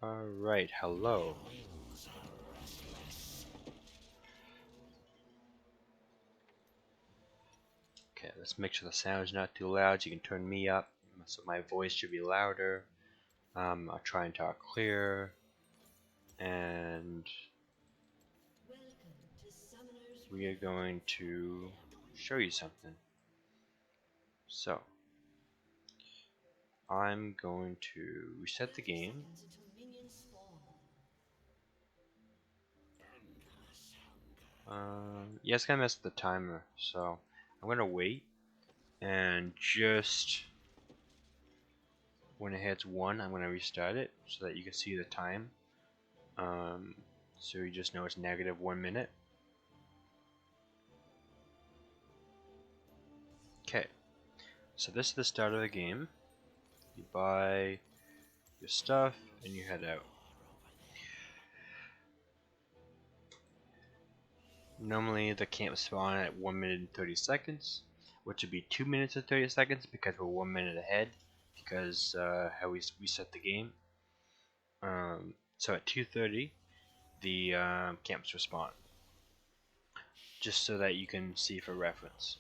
Alright, hello. Okay, let's make sure the sound is not too loud. You can turn me up, so my voice should be louder. I'll try and talk clear, and we are going to show you something. So, I'm going to reset the game. Yeah, it's gonna mess with the timer, so I'm gonna wait and just when it hits 1, I'm gonna restart it so that you can see the time. Um, so you just know it's negative 1 minute. Okay, so this is the start of the game. You buy your stuff and you head out. Normally the camp spawn at 1 minute and 30 seconds, which would be 2 minutes and 30 seconds because we're 1 minute ahead because how we reset the game. So at 2:30 the camps respawn, just so that you can see for reference.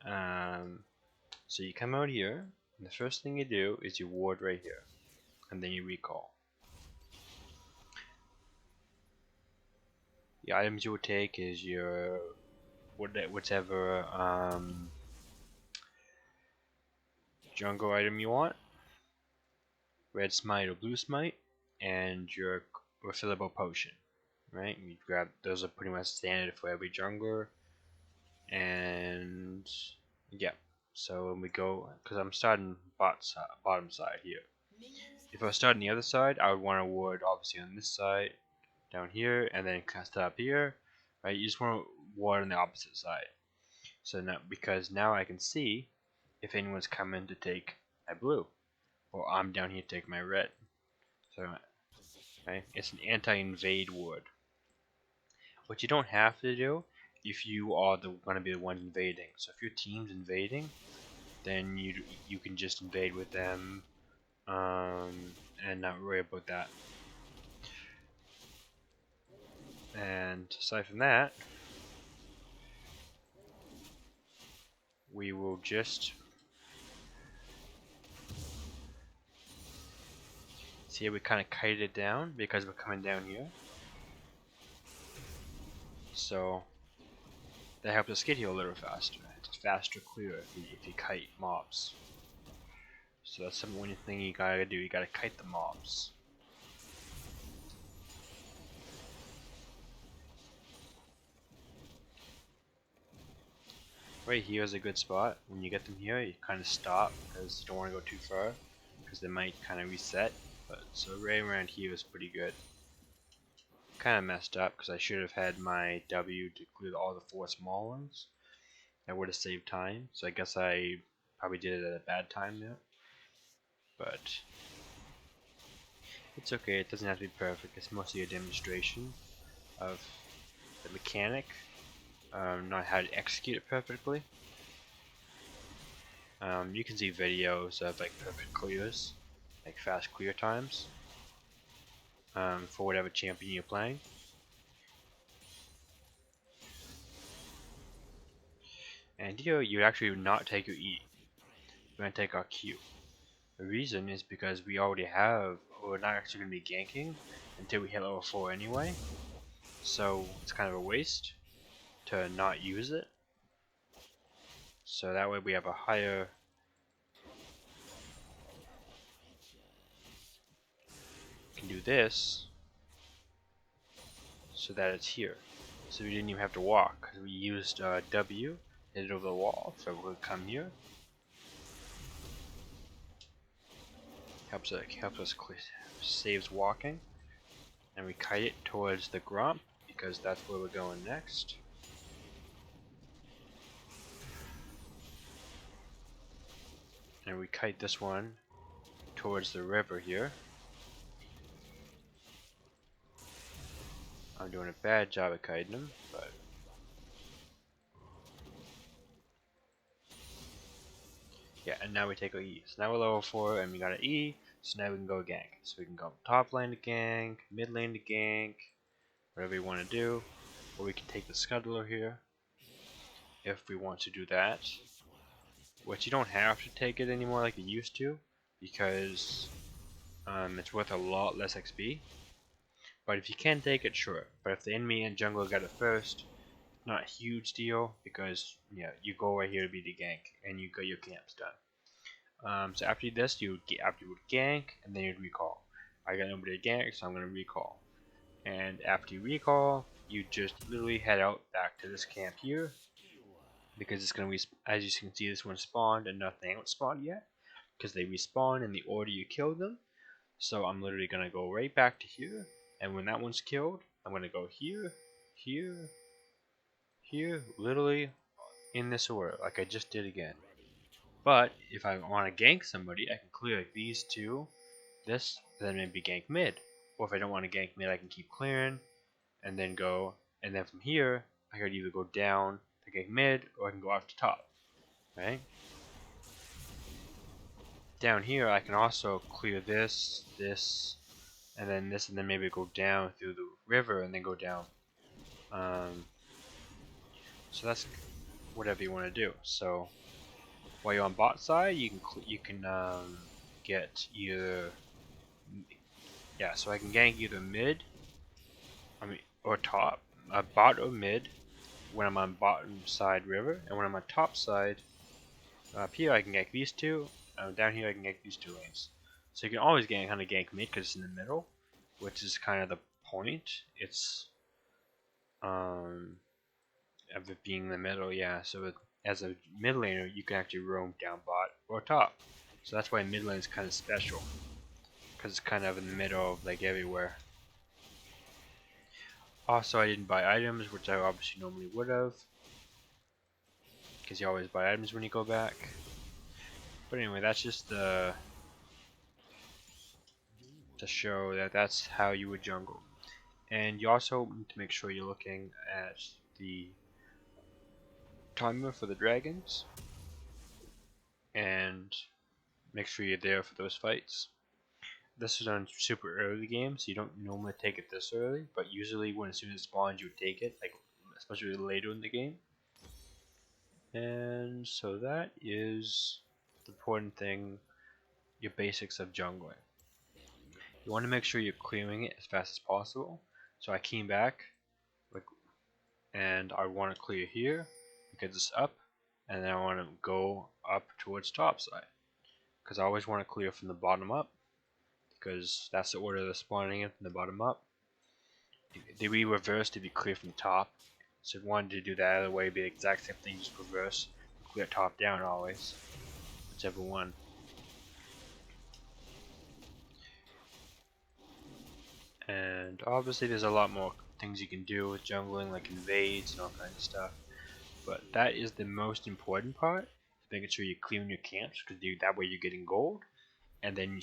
So you come out here, and the first thing you do is you ward right here, and then you recall. The items you will take is your whatever jungle item you want, red smite or blue smite, and your refillable potion. Right? You grab those are pretty much standard for every jungler, and yeah. So when we go, because I'm starting bottom side here. If I was starting the other side, I would want to ward obviously on this side, down here, and then cast it up here. Right? You just want to ward on the opposite side. So now, because now I can see if anyone's coming to take my blue, or I'm down here to take my red. So, okay, it's an anti-invade ward. What you don't have to do if you are going to be the one invading. So if your team's invading, then you can just invade with them, and not worry about that. And aside from that, we will just see how we kind of kited it down because we're coming down here. So that helps us get here a little faster. It's a faster clear if you kite mobs. So that's one thing you gotta do. You gotta kite the mobs. Right here is a good spot. When you get them here, you kind of stop because you don't want to go too far because they might kind of reset. But so right around here is pretty good. Kind of messed up because I should have had my W to clear all the 4 small ones. That would have saved time. So I guess I probably did it at a bad time there. But it's okay. It doesn't have to be perfect. It's mostly a demonstration of the mechanic, not how to execute it perfectly. You can see videos of like perfect clears, like fast clear times, for whatever champion you're playing. And here you actually would not take your E. You're going to take our Q. The reason is because we already have, we're not actually going to be ganking until we hit level 4 anyway. So it's kind of a waste to not use it. So that way we have a higher can do this so that it's here. So we didn't even have to walk because we used W, hit it over the wall. So we'll come here. Helps us saves walking, and we kite it towards the Gromp because that's where we're going next. And we kite this one towards the river here. I'm doing a bad job at kiting them, but yeah. And now we take our E. So now we're level 4, and we got an E. So now we can go gank. So we can go top lane to gank, mid lane to gank, whatever you want to do. Or we can take the scuttler here if we want to do that. Which you don't have to take it anymore like you used to, because it's worth a lot less XP. But if you can take it, sure. But if the enemy and jungler got it first, not a huge deal, because yeah, you go right here to be the gank and you got your camps done. So after this, you would gank and then you'd recall. I got nobody to gank, so I'm gonna recall. And after you recall, you just literally head out back to this camp here, because it's gonna as you can see, this one spawned and nothing else spawned yet, because they respawn in the order you kill them. So I'm literally gonna go right back to here, and when that one's killed, I'm gonna go here, here, here, literally in this order, like I just did again. But if I want to gank somebody, I can clear like these two, this, then maybe gank mid. Or if I don't want to gank mid, I can keep clearing, and then go, and then from here, I could either go down to gank mid, or I can go off to top, right? Down here, I can also clear this, this, and then maybe go down through the river, and then go down. So that's whatever you want to do. So while you're on bot side, you can get either so I can gank either mid, or top, bot or mid when I'm on bottom side river, and when I'm on top side up here I can gank these two. Down here I can gank these two lanes. So you can always kind of gank mid because it's in the middle, which is kind of the point. It's of it being in the middle, yeah. So as a mid laner, you can actually roam down bot or top. So that's why mid lane is kind of special, because it's kind of in the middle of like everywhere. Also, I didn't buy items, which I obviously normally would have, because you always buy items when you go back. But anyway, that's just to show that that's how you would jungle. And you also need to make sure you're looking at the timer for the dragons, and make sure you're there for those fights. This is on super early game, so you don't normally take it this early, but usually when as soon as it spawns, you would take it, like especially later in the game. And so that is the important thing, your basics of jungling. You want to make sure you're clearing it as fast as possible. So I came back, like, and I want to clear here because it's up, and then I want to go up towards top side, because I always want to clear from the bottom up, because that's the order they're spawning in, from the bottom up. They be reversed if you clear from the top. So if you wanted to do that other way, it'd be the exact same thing, just reverse. Clear top down always, whichever one. And obviously there's a lot more things you can do with jungling, like invades and all kinds of stuff. But that is the most important part, making sure you're clearing your camps, because that way you're getting gold. And then you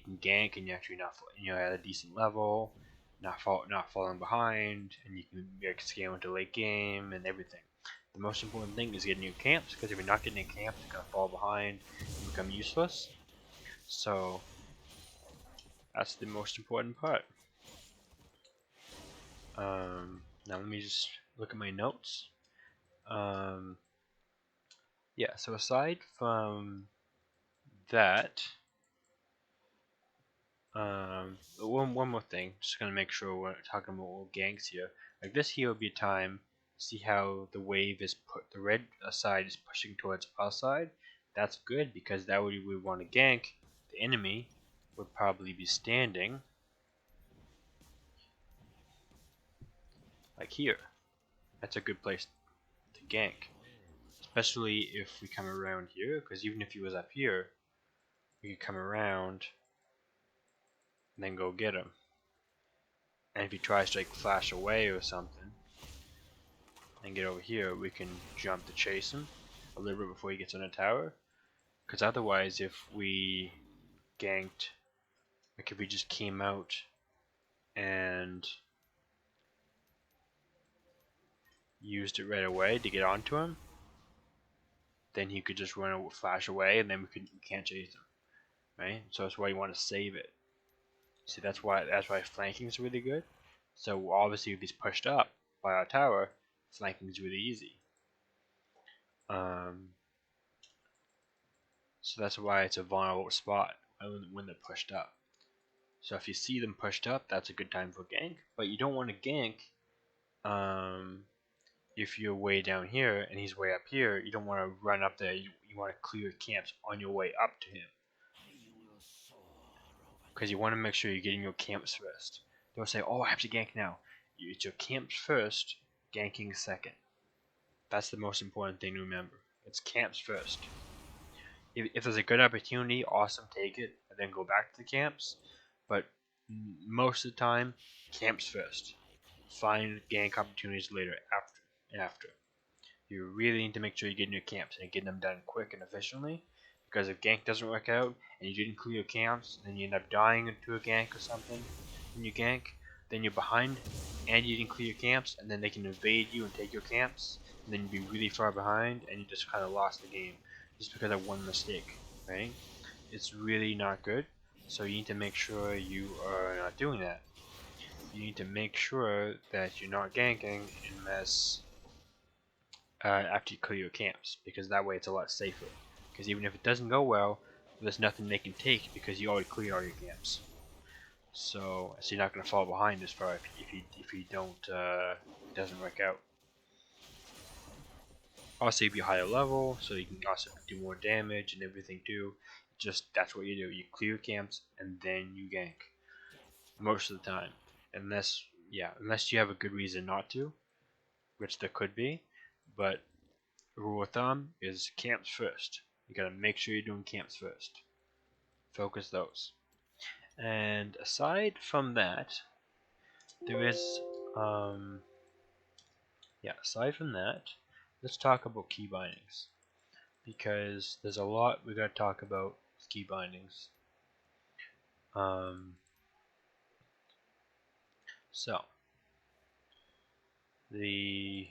can gank, and you're actually not at a decent level, not falling behind, and you can scale into late game and everything. The most important thing is getting your camps, because if you're not getting your camps, you're gonna fall behind and become useless. So that's the most important part. Now let me just look at my notes. Yeah, so aside from that, one more thing, just gonna make sure we're talking about ganks here. Like this here would be a time, see how the wave is the red side is pushing towards our side. That's good, because that way we want to gank. The enemy would probably be standing like here. That's a good place to gank, especially if we come around here, because even if he was up here, we could come around and then go get him. And if he tries to like flash away or something and get over here, we can jump to chase him a little bit before he gets on the tower. Because otherwise, if we ganked, like if we just came out and used it right away to get onto him, then he could just flash away, and then we can't chase him. right? So that's why you want to save it. See, that's why flanking is really good. So obviously, if he's pushed up by our tower, flanking is really easy. So that's why it's a vulnerable spot when they're pushed up. So if you see them pushed up, that's a good time for gank. But you don't want to gank if you're way down here and he's way up here. You don't want to run up there. You want to clear camps on your way up to him. Because you want to make sure you're getting your camps first. Don't say, oh, I have to gank now. It's your camps first, ganking second. That's the most important thing to remember. It's camps first. If there's a good opportunity, awesome, take it, and then go back to the camps. But most of the time, camps first. Find gank opportunities later, after. You really need to make sure you get in your camps and get them done quick and efficiently. Because if gank doesn't work out and you didn't clear your camps, then you end up dying into a gank or something when you gank, then you're behind and you didn't clear your camps, and then they can invade you and take your camps, and then you'd be really far behind and you just kind of lost the game just because of one mistake, right? It's really not good. So you need to make sure you are not doing that. You need to make sure that you're not ganking unless after you clear your camps, because that way it's a lot safer. Because even if it doesn't go well, there's nothing they can take because you already cleared all your camps. So you're not going to fall behind as far if you don't it doesn't work out. Also, you'll be higher level, so you can also do more damage and everything too. Just that's what you do. You clear camps and then you gank most of the time, unless you have a good reason not to, which there could be. But rule of thumb is camps first. You gotta make sure you're doing camps first. Focus those. And aside from that, there is aside from that, let's talk about key bindings, because there's a lot we gotta talk about with key bindings. So the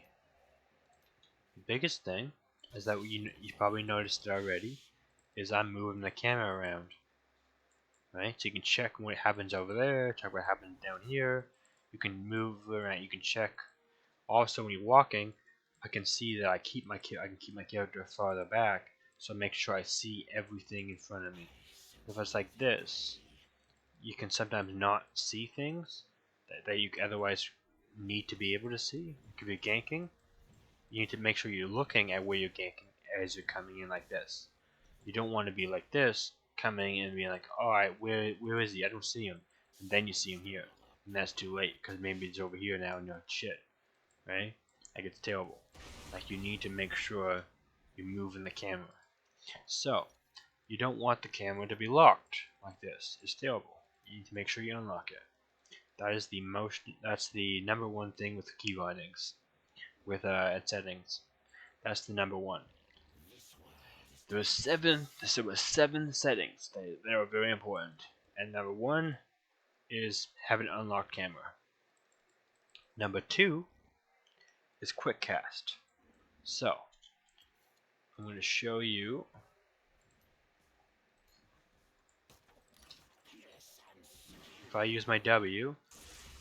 biggest thing is that you probably noticed it already, is I'm moving the camera around, right? So you can check what happens over there, check what happens down here. You can move around, you can check. Also, when you're walking, I can see that I can keep my character farther back, so make sure I see everything in front of me. If it's like this, you can sometimes not see things that you otherwise need to be able to see. If you're ganking, you need to make sure you're looking at where you're ganking as you're coming in like this. You don't want to be like this, coming in and being like, alright, where is he? I don't see him. And then you see him here. And that's too late, because maybe he's over here now and you're like, shit. Right? Like, it's terrible. Like, you need to make sure you're moving the camera. So, you don't want the camera to be locked like this. It's terrible. You need to make sure you unlock it. That's the number one thing with key bindings. With settings. That's the number one. There were seven settings that are very important. And number one is have an unlocked camera. Number two is quick cast. So, I'm going to show you. If I use my W,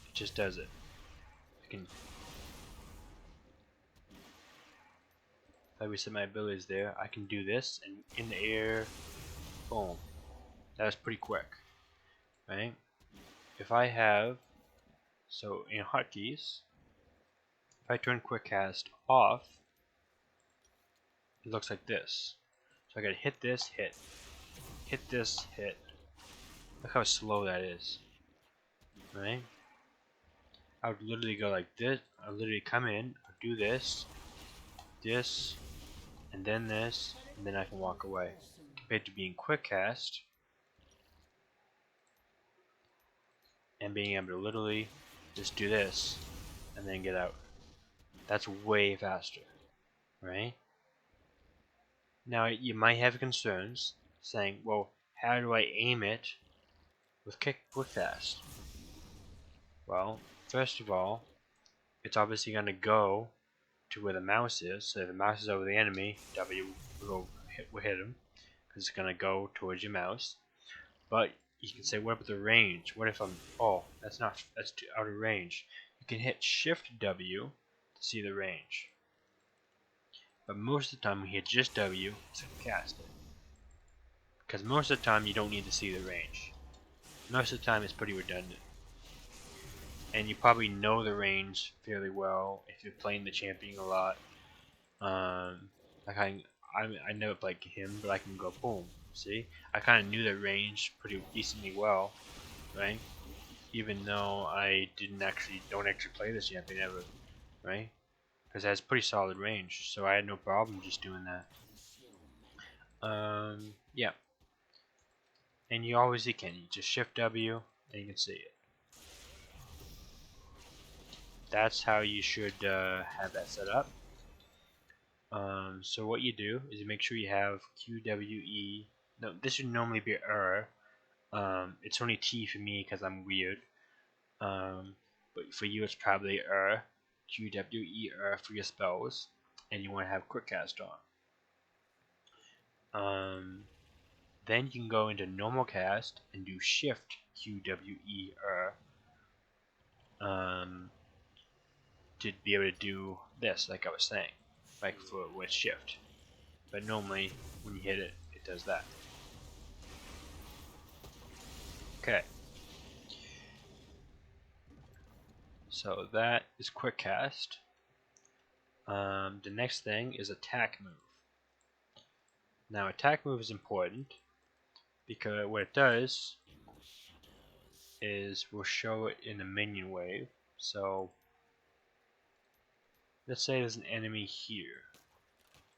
it just does it. If I reset my abilities there, I can do this, and in the air, boom. That was pretty quick, right? If I have, so in hotkeys, if I turn quick cast off, it looks like this. So I gotta hit this, hit this, hit. Look how slow that is, right? I would literally go like this. I would literally come in, I'd do this, and then this, and then I can walk away. Compared to being quick cast and being able to literally just do this and then get out. That's way faster, right? Now you might have concerns saying, well, how do I aim it with quick fast? Well, first of all, it's obviously going to go to where the mouse is. So if the mouse is over the enemy, W will hit him, because it's going to go towards your mouse. But you can say, what about the range? What if that's too out of range. You can hit Shift W to see the range. But most of the time, when you hit just W, it's going to cast it. Because most of the time, you don't need to see the range. Most of the time, it's pretty redundant. And you probably know the range fairly well if you're playing the champion a lot. Like I never played him, but I can go boom. See, I kind of knew the range pretty decently well, right? Even though I don't actually play this champion ever, right? Because it has pretty solid range, so I had no problem just doing that. Yeah, and you always can. You just Shift W, and you can see it. That's how you should have that set up. So what you do is you make sure you have QWE. No, this would normally be R. It's only T for me because I'm weird. But for you, it's probably QWER for your spells, and you want to have quick cast on. Then you can go into normal cast and do Shift QWER to be able to do this, like I was saying, like with Shift. But normally, when you hit it, it does that. Okay. So that is quick cast. The next thing is attack move. Now attack move is important because what it does is we'll show it in a minion wave. So let's say there's an enemy here.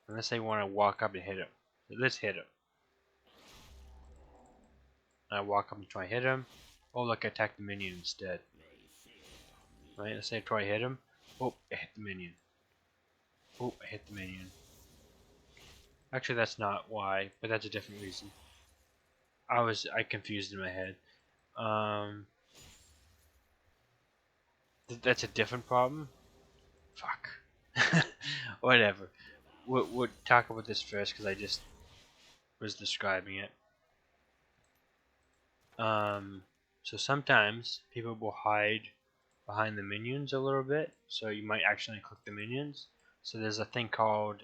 And let's say we want to walk up and hit him. So let's hit him. I walk up and try and hit him. Oh look, I attacked the minion instead. Right, let's say I try to hit him. Oh, I hit the minion. Oh, I hit the minion. Actually, that's not why, but that's a different reason. I confused in my head. That's a different problem. Fuck. Whatever. We'll talk about this first because I just was describing it. So sometimes people will hide behind the minions a little bit, so you might accidentally click the minions. So there's a thing called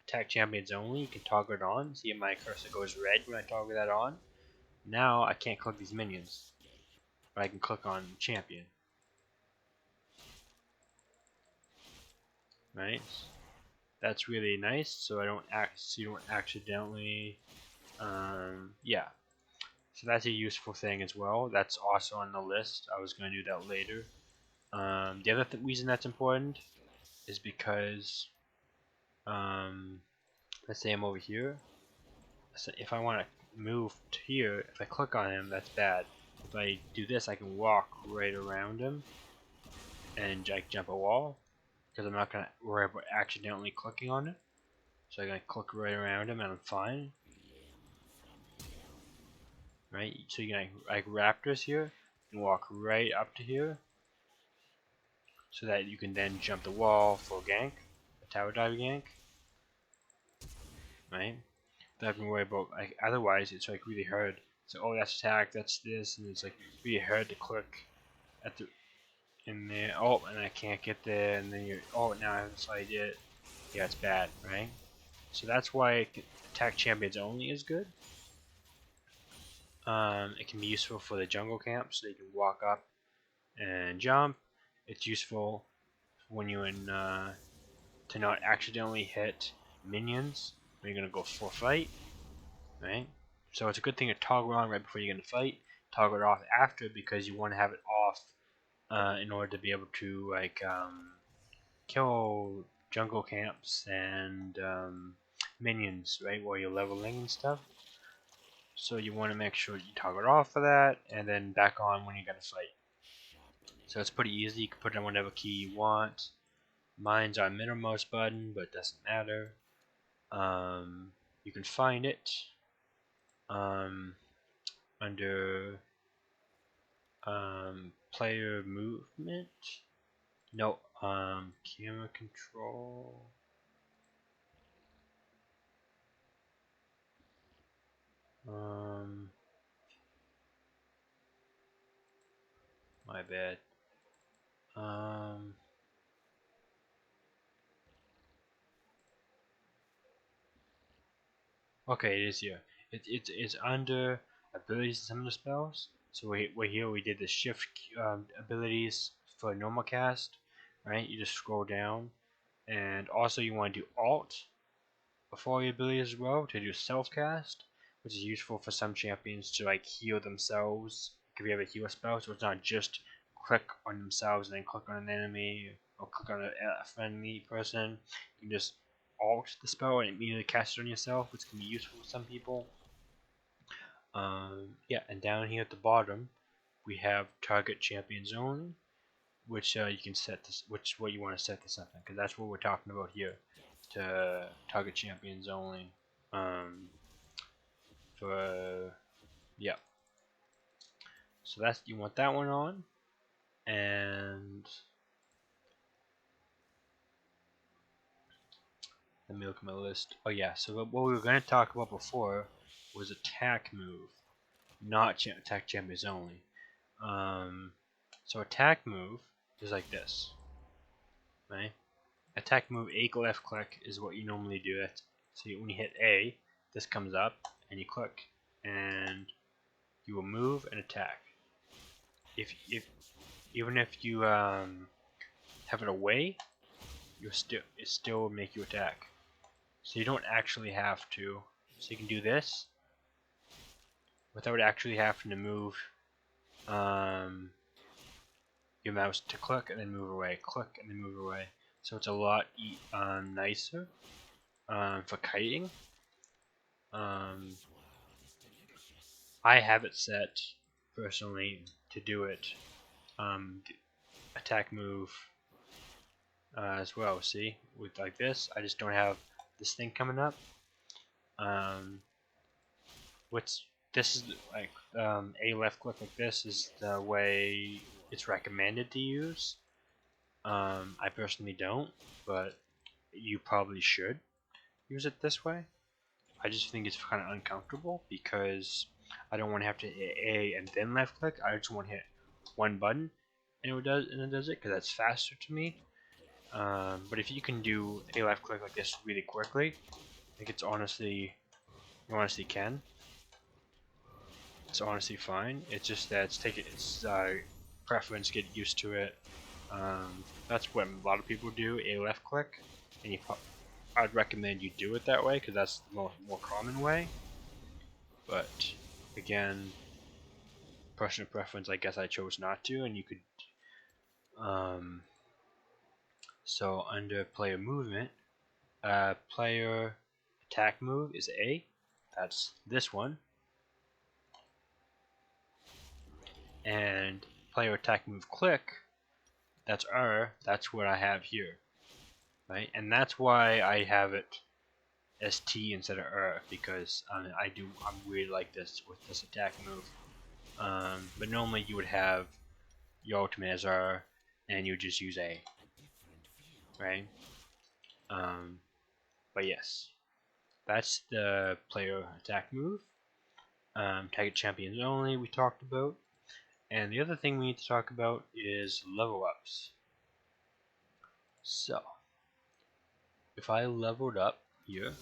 attack champions only. You can toggle it on. See, my cursor goes red when I toggle that on. Now I can't click these minions, but I can click on champion. Right? That's really nice. So you don't accidentally. Yeah. So that's a useful thing as well. That's also on the list. I was going to do that later. The other reason that's important is because, let's say I'm over here. So if I want to move to here, if I click on him, that's bad. If I do this, I can walk right around him and jump a wall because I'm not going to worry about accidentally clicking on it. So I'm going to click right around him and I'm fine. Right? So you can like raptors here and walk right up to here so that you can then jump the wall for a gank, a tower dive gank. Right? Don't have to worry about, like, otherwise it's like really hard. So oh, that's attack, that's this, and it's like really hard to click at the in there. Oh, and I can't get there, and then you're now I haven't slide it. Yeah, it's bad, right? So that's why attack champions only is good. It can be useful for the jungle camp, so you can walk up and jump. It's useful when you're in to not accidentally hit minions when you're gonna go for a fight, right? So it's a good thing to toggle on right before you're gonna fight. Toggle it off after because you want to have it off in order to be able to like kill jungle camps and minions, right, while you're leveling and stuff. So you want to make sure you toggle it off for that, and then back on when you're gonna fight. So it's pretty easy. You can put in whatever key you want. Mine's our middlemost button, but it doesn't matter. You can find it under player movement. No, camera control. My bad. Okay, it is here. It's under abilities and similar spells. So we're here. We did the shift abilities for normal cast, right? You just scroll down, and also you want to do Alt before your abilities as well to do self cast, which is useful for some champions to like heal themselves if you have a heal spell. So it's not just click on themselves and then click on an enemy or click on a friendly person. You can just alt the spell and immediately cast it on yourself, which can be useful for some people. Yeah, and down here at the bottom, we have target champions only, which you can set this, which what you want to set this up in, because that's what we're talking about here, to target champions only. For yeah, so that's you want that one on, and let me look at my list. Oh yeah, so what we were going to talk about before was attack move, not attack champions only. So attack move is like this, right? Attack move A left click is what you normally do. It. So when you hit A, this comes up, and you click, and you will move and attack. If even if you have it away, it still will make you attack. So you don't actually have to. So you can do this without actually having to move your mouse to click and then move away, click and then move away. So it's a lot nicer for kiting. I have it set personally to do it attack move as well. See, with like this, I just don't have this thing coming up. Which this is like a left click like this is the way it's recommended to use. I personally don't, but you probably should use it this way. I just think it's kind of uncomfortable because I don't want to have to hit A and then left click. I just want to hit one button and it does it because that's faster to me. But if you can do a left click like this really quickly, I think you honestly can. It's honestly fine. It's just that it's preference, get used to it. That's what a lot of people do, a left click, and I'd recommend you do it that way because that's the more common way. But again, personal preference, I guess I chose not to, and you could. So under player movement, player attack move is A. That's this one. And player attack move click, that's R. That's what I have here, right? And that's why I have it as T instead of R because I'm weird like this with this attack move. But normally you would have your ultimate as R, and you would just use A, right? But yes, that's the player attack move. Target champions only we talked about. And the other thing we need to talk about is level ups. So, if I leveled up here,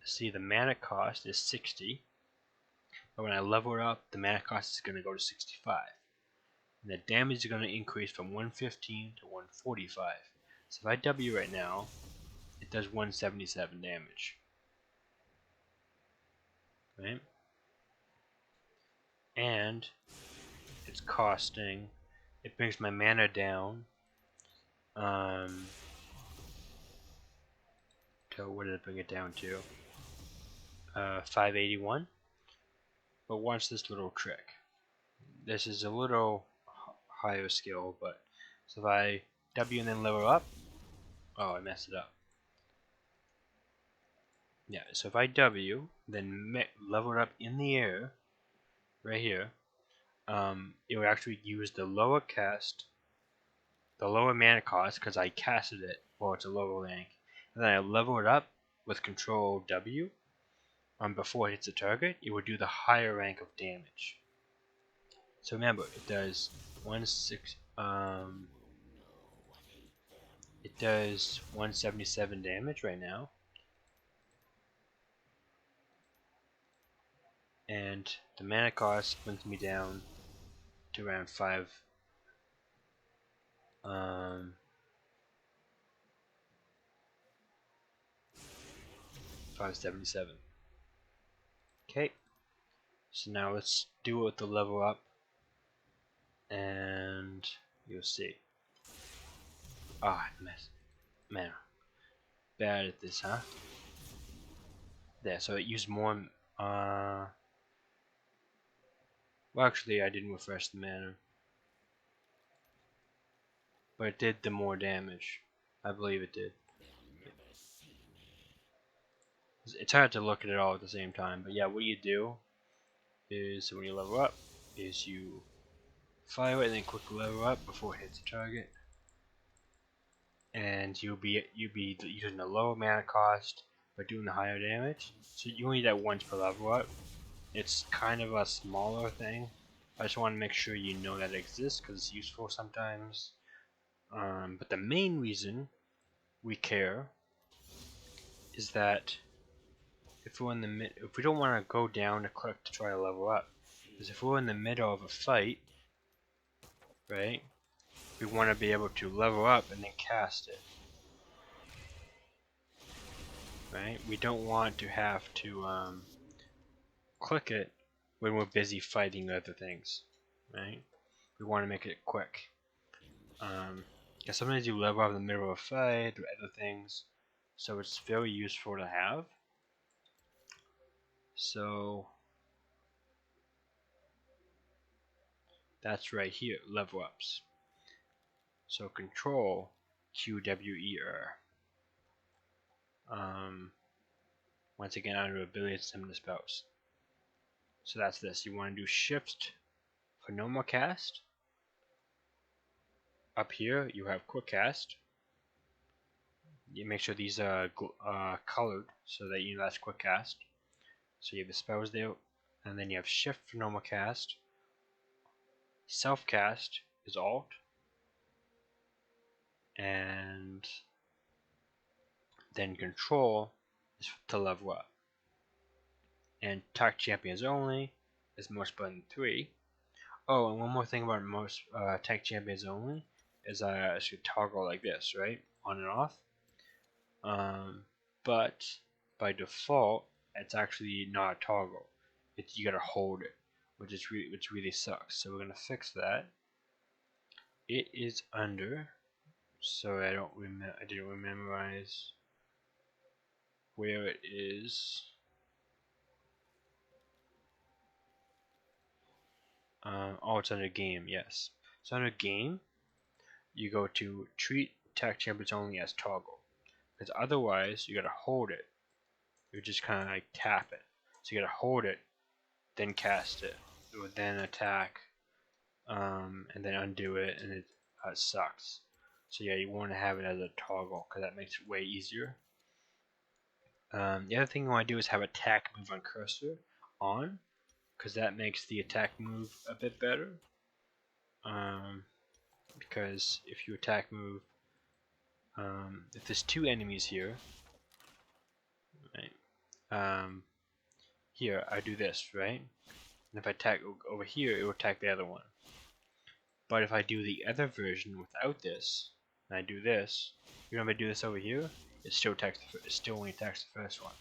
see the mana cost is 60, but when I level it up, the mana cost is going to go to 65. And the damage is going to increase from 115 to 145. So if I W right now, it does 177 damage. Right? And it's costing, it brings my mana down to, what did it bring it down to? 581. But watch this little trick. This is a little higher skill, but so if I W and then level up, oh, I messed it up. Yeah, so if I W, then level it up in the air, right here, it will actually use the lower mana cost, because I casted it, or it's a lower rank, and then I level it up with Control W, before it hits the target, it will do the higher rank of damage. So remember, it does it does 177 damage right now, and the mana cost brings me down to around 577. Okay, so now let's do it with the level up, and you'll see. Ah, man, bad at this, huh? There, so it used more. Well, actually, I didn't refresh the mana, but it did the more damage. I believe it did. It's hard to look at it all at the same time, but yeah, what you do is when you level up, is you fire it and then quickly level up before it hits the target, and you'll be using a lower mana cost but doing the higher damage. So you only need that once per level up. It's kind of a smaller thing. I just want to make sure you know that it exists because it's useful sometimes. But the main reason we care is that if we don't want to go down to click to try to level up, because if we're in the middle of a fight, right, we want to be able to level up and then cast it. Right? We don't want to have to click it when we're busy fighting other things. Right? We want to make it quick. Because sometimes you level up in the middle of a fight or other things, so it's very useful to have. So that's right here, level ups. So control QWER. Once again under ability to summon the spells. So that's this. You want to do shift for normal cast. Up here you have quick cast. You make sure these are colored so that you know that's quick cast. So you have the spells there, and then you have shift for normal cast. Self cast is alt, and then control is to level up. And attack champions only is most button 3. Oh, and one more thing about most attack champions only is I should toggle like this, right, on and off. But by default, it's actually not a toggle. You gotta hold it, which really sucks. So we're gonna fix that. It is under. So I didn't memorize where it is. Oh, it's under game. Yes. So under game, you go to treat attack champions only as toggle, because otherwise you gotta hold it. You just kind of like tap it. So you gotta hold it, then cast it, or then attack, and then undo it, and it sucks. So yeah, you want to have it as a toggle because that makes it way easier. The other thing you want to do is have attack move on cursor on, because that makes the attack move a bit better. Because if you attack move, if there's two enemies here, right? Here I do this, right? And if I attack over here, it will attack the other one. But if I do the other version without this, and I do this, you know, if I do this over here, it still only attacks the first one,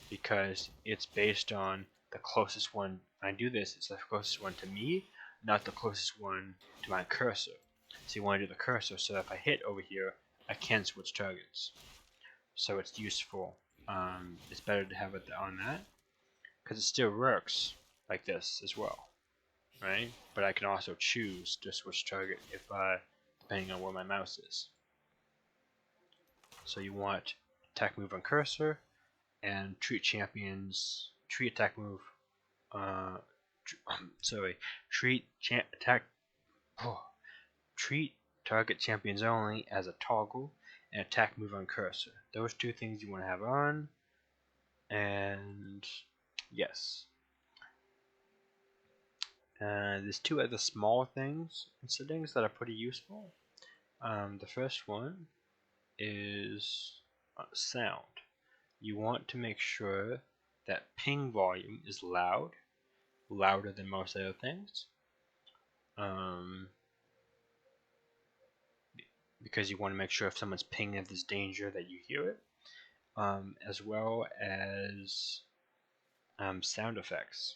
because it's based on the closest one. When I do this, it's the closest one to me, not the closest one to my cursor. So you want to do the cursor so that if I hit over here, I can switch targets. So it's useful. It's better to have it on that, because it still works like this as well, right? But I can also choose to switch target if depending on where my mouse is. So you want attack move on cursor, and treat attack move. Treat target champions only as a toggle, and attack move on cursor. Those two things you want to have on, and yes. There's two other small things in settings that are pretty useful. The first one is sound. You want to make sure that ping volume is loud, louder than most other things, because you want to make sure if someone's pinging if there's danger that you hear it, as well as sound effects.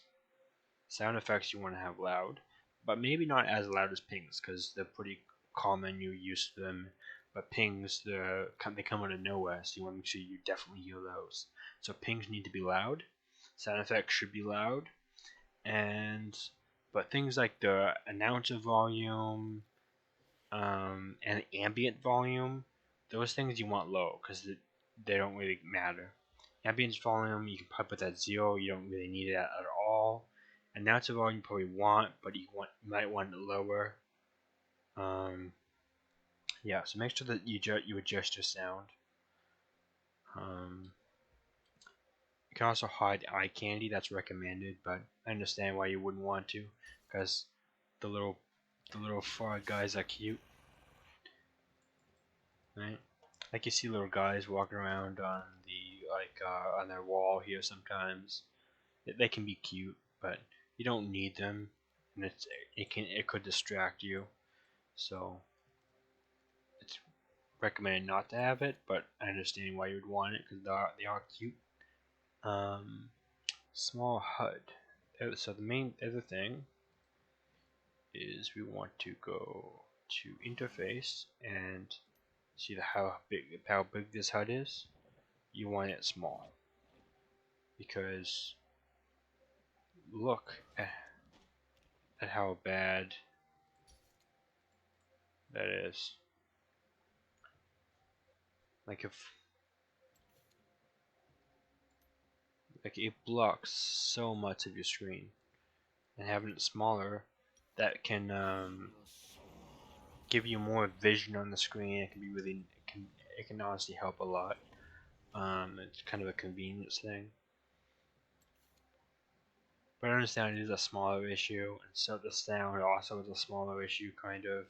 Sound effects you want to have loud, but maybe not as loud as pings because they're pretty common, you're used to them. But pings, they come out of nowhere, so you want to make sure you definitely hear those. So pings need to be loud, sound effects should be loud, but things like the announcer volume and ambient volume, those things you want low because they don't really matter. Ambient volume you can probably put that 0, you don't really need it at all. Announcer volume you probably want, but you might want it lower. Yeah, so make sure that you adjust your sound. You can also hide eye candy, that's recommended, but I understand why you wouldn't want to, because the little frog guys are cute, right? Like you see little guys walking around on on their wall here sometimes. They can be cute, but you don't need them, and it could distract you. So it's recommended not to have it, but I understand why you would want it because they are cute. Small HUD. So the main other thing is we want to go to interface and see how big this HUD is. You want it small because look at how bad that is. Like it blocks so much of your screen, and having it smaller, that can give you more vision on the screen. It can be really, it can honestly help a lot. It's kind of a convenience thing. But I understand it is a smaller issue, and so the sound also is a smaller issue, kind of.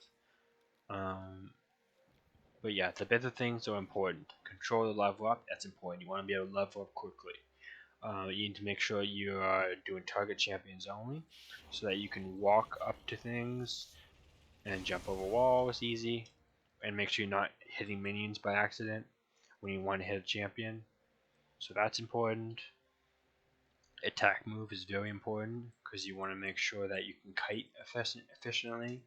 But yeah, the better things are important. Control the level up, that's important. You want to be able to level up quickly. You need to make sure you are doing target champions only, so that you can walk up to things and jump over walls easy, and make sure you're not hitting minions by accident when you want to hit a champion. So that's important. Attack move is very important because you want to make sure that you can kite efficiently.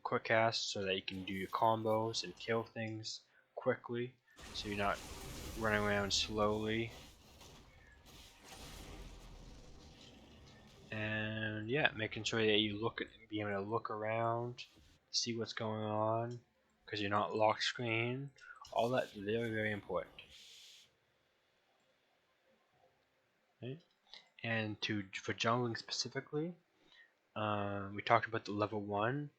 Quick cast so that you can do your combos and kill things quickly, so you're not running around slowly. And yeah, making sure that you be able to look around, see what's going on, because you're not locked screen. All that's very, very important. Right? And for jungling specifically, we talked about the level 1,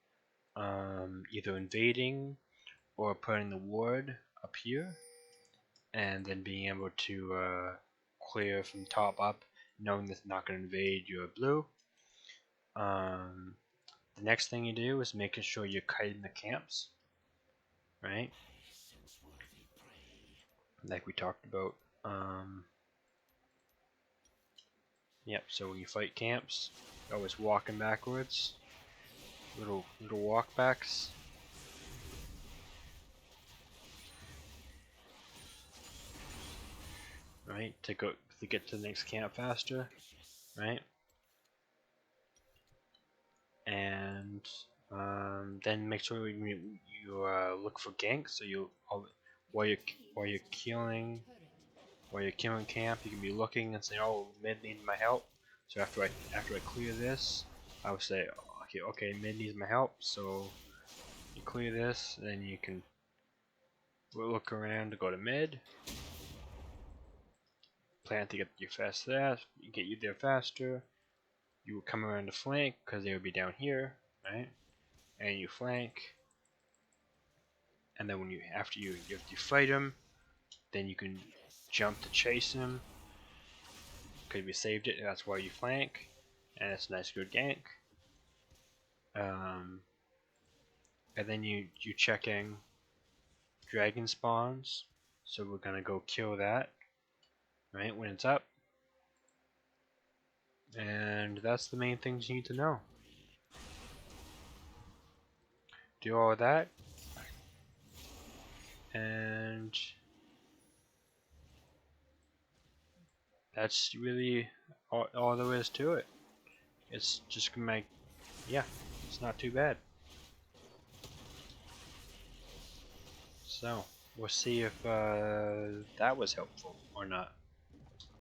either invading or putting the ward up here, and then being able to clear from top up, knowing that it's not going to invade your blue. The next thing you do is making sure you're kiting the camps, right? Like we talked about. Yep, so when you fight camps, you're always walking backwards. Little walkbacks. Right? To get to the next camp faster. Right? And then make sure you look for ganks. So while you're killing camp, you can be looking and say, "Oh, mid needs my help." So after I clear this, I would say, "Okay, mid needs my help." So you clear this, then you can look around to go to mid. Plan to get you get you there faster. You will come around to flank because they would be down here, right? And you flank, and then after you fight them, then you can jump to chase him because we saved it. That's why you flank, and it's a nice good gank. And then you checking dragon spawns, so we're gonna go kill that right when it's up, and that's the main things you need to know. Do all of that, and that's really all there is to it. It's just gonna make, yeah, it's not too bad. So we'll see if that was helpful or not.